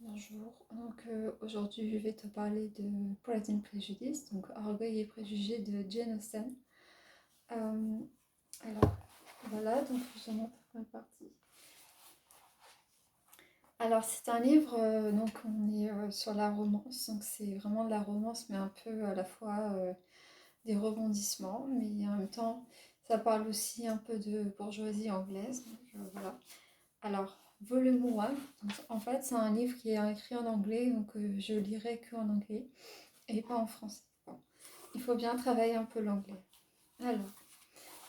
Bonjour, aujourd'hui je vais te parler de Pride and Prejudice, donc Orgueil et préjugés de Jane Austen. Euh, alors voilà, donc je montre la première partie. Alors c'est un livre, donc on est sur la romance, donc c'est vraiment de la romance mais un peu à la fois des rebondissements, mais en même temps ça parle aussi un peu de bourgeoisie anglaise, donc voilà. Alors, volume 1, en fait c'est un livre qui est écrit en anglais, donc je lirai que en anglais et pas en français. Bon, il faut bien travailler un peu l'anglais. Alors,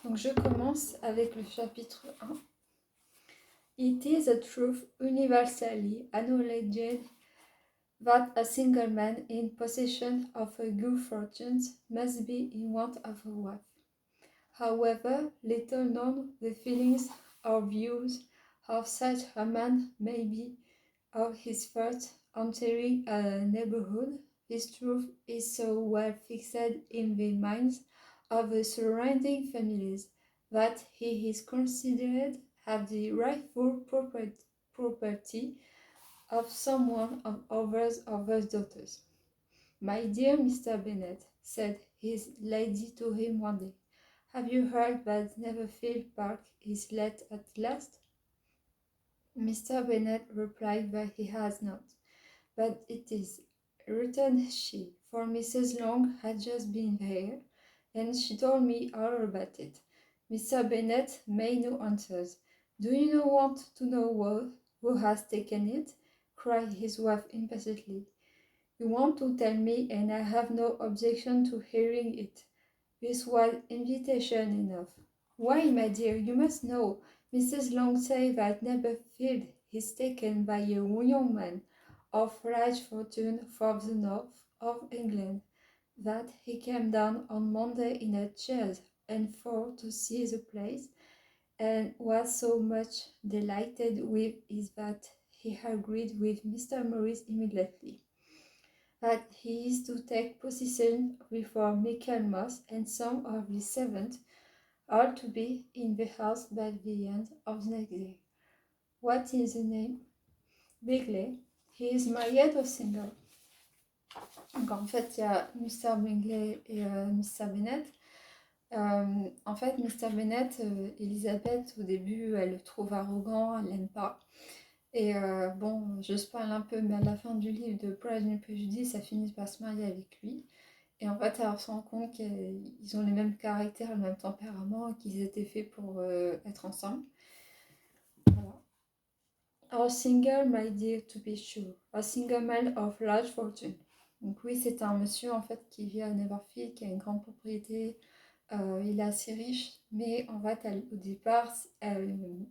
donc je commence avec le chapitre 1. It is a truth universally acknowledged that a single man in possession of a good fortune must be in want of a wife. However little known the feelings or views of such a man may be of his first entering a neighborhood, this truth is so well fixed in the minds of the surrounding families that he is considered as the rightful property of someone of others daughters. My dear Mr. Bennet, said his lady to him one day, have you heard that Netherfield Park is let at last? Mr. Bennet replied that he has not. But it is, returned she, for Mrs. Long had just been there, and she told me all about it. Mr. Bennet made no answers. Do you not want to know who has taken it? Cried his wife impatiently. You want to tell me, and I have no objection to hearing it. This was invitation enough. Why, my dear, you must know. Mrs. Long says that Netherfield is taken by a young man of large fortune from the north of England, that he came down on Monday in a chaise and four to see the place, and was so much delighted with it that he agreed with Mr. Morris immediately that he is to take possession before Michaelmas, and some of the servants are to be in the house by the end of the next day. What is the name? Bingley. He is married or single? Donc en fait, il y a Mr. Bingley et Mr. Bennet. En fait, Mr. Bennet, Elisabeth, au début, elle le trouve arrogant, elle l'aime pas. Et bon, je spoil un peu, mais à la fin du livre de Pride and Prejudice, ça finit par se marier avec lui. Et en fait, elle se rend compte qu'ils ont les mêmes caractères, le même tempérament, et qu'ils étaient faits pour être ensemble. Voilà. Our single, my dear, to be sure. A single man of large fortune. Donc oui, c'est un monsieur en fait qui vit à Neverfield, qui a une grande propriété. Il est assez riche, mais en fait, au départ,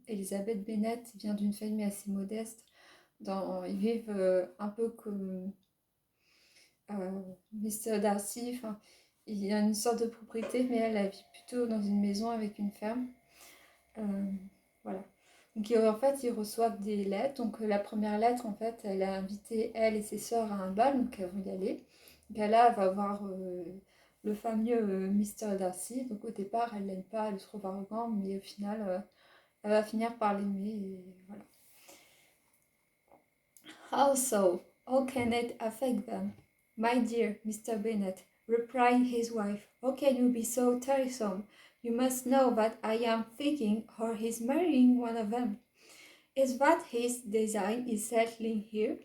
Elizabeth Bennet vient d'une famille assez modeste. Ils vivent un peu comme Mr. Darcy. Enfin, il y a une sorte de propriété, mais elle vit plutôt dans une maison avec une ferme. Voilà. Donc en fait, ils reçoivent des lettres. Donc la première lettre, en fait, elle a invité elle et ses sœurs à un bal, donc elles vont y aller. Donc là, elle va voir le fameux Mr. Darcy. Donc au départ, elle l'aime pas, elle le trouve arrogant, mais au final, elle va finir par l'aimer. Et voilà. How so? How can it affect them? My dear Mr. Bennet, replied his wife, how can you be so tiresome? You must know that I am thinking of his marrying one of them. Is that his design is settling here?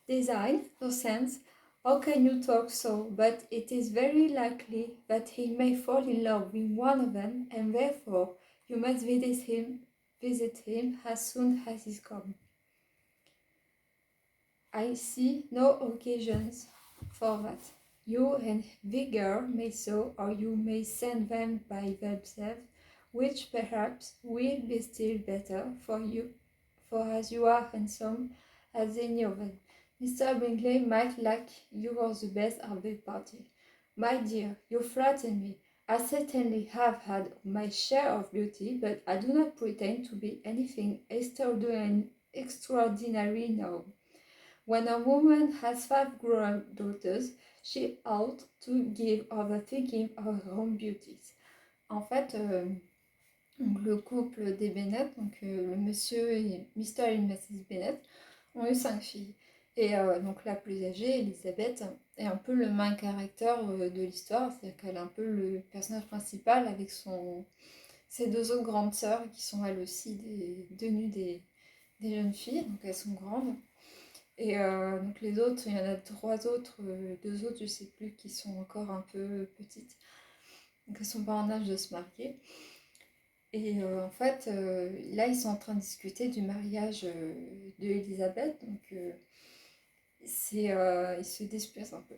Design? No sense. How can you talk so? But it is very likely that he may fall in love with one of them, and therefore you must visit him as soon as he comes. I see no occasions for that. You and the girl may so, or you may send them by themselves, which perhaps will be still better for you, for as you are handsome as any of them. Mr. Bingley might like you are the best of the party. My dear, you flatter me. I certainly have had my share of beauty, but I do not pretend to be anything extraordinary now. When a woman has 5 grown daughters, she ought to give over thinking of her own beauties. En fait, donc le couple des Bennet, donc le monsieur et Mr. et Mrs. Bennet, ont eu 5 filles. Et donc la plus âgée, Elisabeth, est un peu le main caractère de l'histoire, c'est-à-dire qu'elle est un peu le personnage principal avec ses deux autres grandes sœurs qui sont elles aussi devenues des jeunes filles, donc elles sont grandes. Et donc les autres, il y en a trois autres, deux autres je sais plus, qui sont encore un peu petites, donc elles sont pas en âge de se marier. Et en fait, là ils sont en train de discuter du mariage de Elisabeth, donc ils se disputent un peu.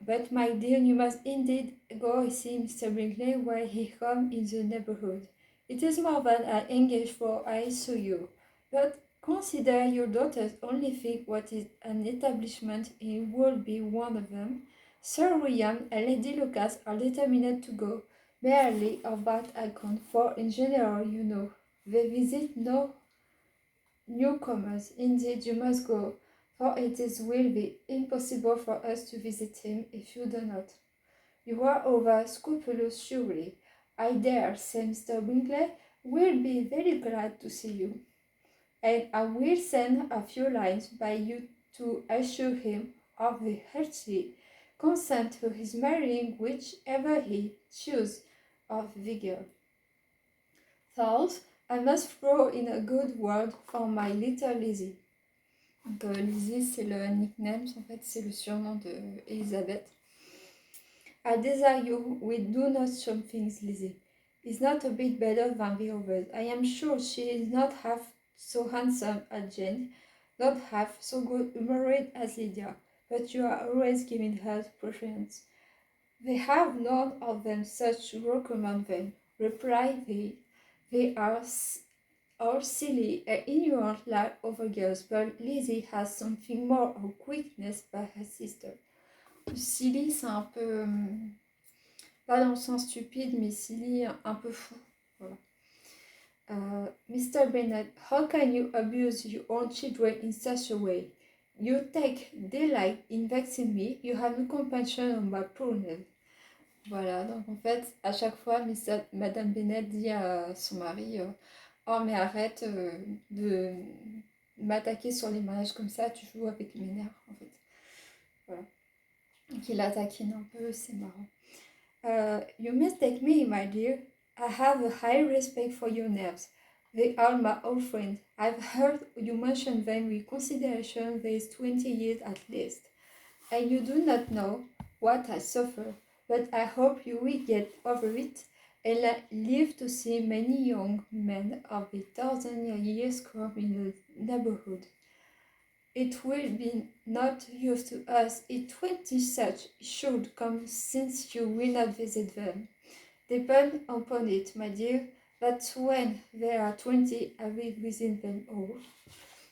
But my dear, you must indeed go see Mr. Brinkley where he comes in the neighborhood. It is more than I engaged for, I assure you. But consider your daughters only think what is an establishment in will be one of them. Sir William and Lady Lucas are determined to go, merely of that account, for in general, you know, they visit no newcomers. Indeed, you must go, for it will be impossible for us to visit him if you do not. You are over scrupulous, surely. I dare say Mr. Bingley will be very glad to see you, and I will send a few lines by you to assure him of the hearty consent to his marrying whichever he chooses of vigor. Thus, I must throw in a good word for my little Lizzie. Donc, Lizzie, c'est le nickname, en fait, c'est le surnom de Elisabeth. I desire you will do not some things, Lizzie. Is not a bit better than the others. I am sure she is not half so handsome as Jane, not half so good-humoured as Lydia, but you are always giving her preference. They have none of them such to recommend them. Reply they. They are all silly and ignorant like other girls, but Lizzie has something more of quickness than her sister. Silly, c'est un peu... pas dans le sens stupide, mais silly, un peu fou. Voilà. Mr. Bennet, how can you abuse your own children in such a way? You take delight in vexing me, you have no compassion on my poorness. Voilà, donc en fait, à chaque fois, Madame Bennet dit à son mari oh, mais arrête de m'attaquer sur les mariages comme ça, tu joues avec mes nerfs, en fait. Voilà. Donc il la taquine un peu, c'est marrant. You mistake me, my dear. I have a high respect for your nerves. They are my old friends. I've heard you mention them with consideration these 20 years at least. And you do not know what I suffer, but I hope you will get over it and live to see many young men of 1,000 years come in the neighborhood. It will be not used to us if 20 such should come, since you will not visit them. Depend upon it, my dear, that when there are 20, I will visit them all.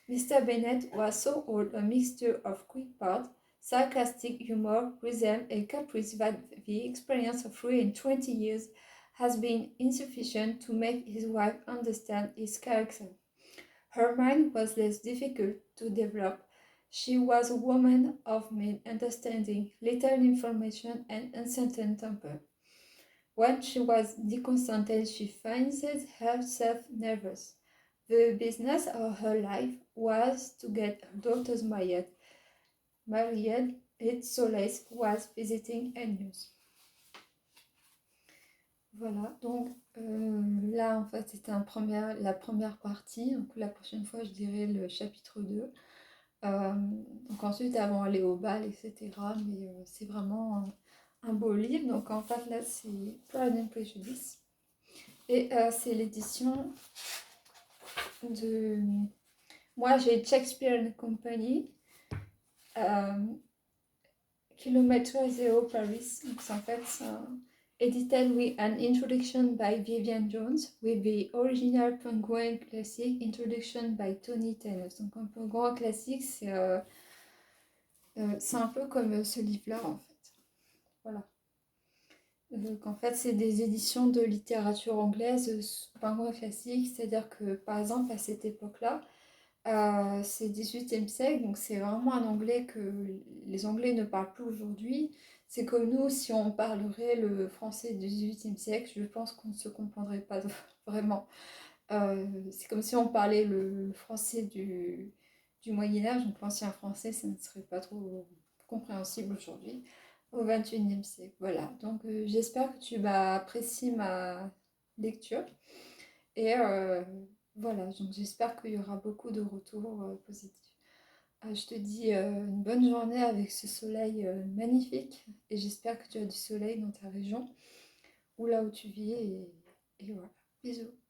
Mr. Bennet was so old a mixture of quick part, sarcastic humor, rhythm, and caprice that the experience of 3 and 20 years has been insufficient to make his wife understand his character. Her mind was less difficult to develop. She was a woman of mean understanding, little information, and uncertain temper. When she was discontented, she finds herself nervous. The business of her life was to get her daughters married. Its solace was visiting and news. Voilà, donc là en fait c'était la première partie, donc la prochaine fois je dirais le chapitre 2. Donc ensuite elles vont aller au bal, etc. Mais c'est vraiment un beau livre, donc en fait là c'est Pride and Prejudice. Et c'est l'édition de... Moi j'ai Shakespeare & Company, Kilomètre Zéro Paris, donc en fait c'est edited with an introduction by Vivian Jones, with the original Penguin Classic introduction by Tony Tennant. Donc un Penguin classique, c'est un peu comme ce livre-là en fait. Voilà. Donc en fait, c'est des éditions de littérature anglaise, Penguin classique, c'est-à-dire que par exemple à cette époque-là, c'est 18e siècle, donc c'est vraiment un anglais que les Anglais ne parlent plus aujourd'hui. C'est comme nous, si on parlerait le français du 18e siècle, je pense qu'on ne se comprendrait pas vraiment. C'est comme si on parlait le français du du Moyen-Âge, donc l'ancien français, ça ne serait pas trop compréhensible aujourd'hui, au XXIe siècle. Voilà, donc j'espère que tu vas apprécier ma lecture. Et voilà, donc j'espère qu'il y aura beaucoup de retours positifs. Je te dis une bonne journée avec ce soleil magnifique et j'espère que tu as du soleil dans ta région ou là où tu vis et voilà. Bisous.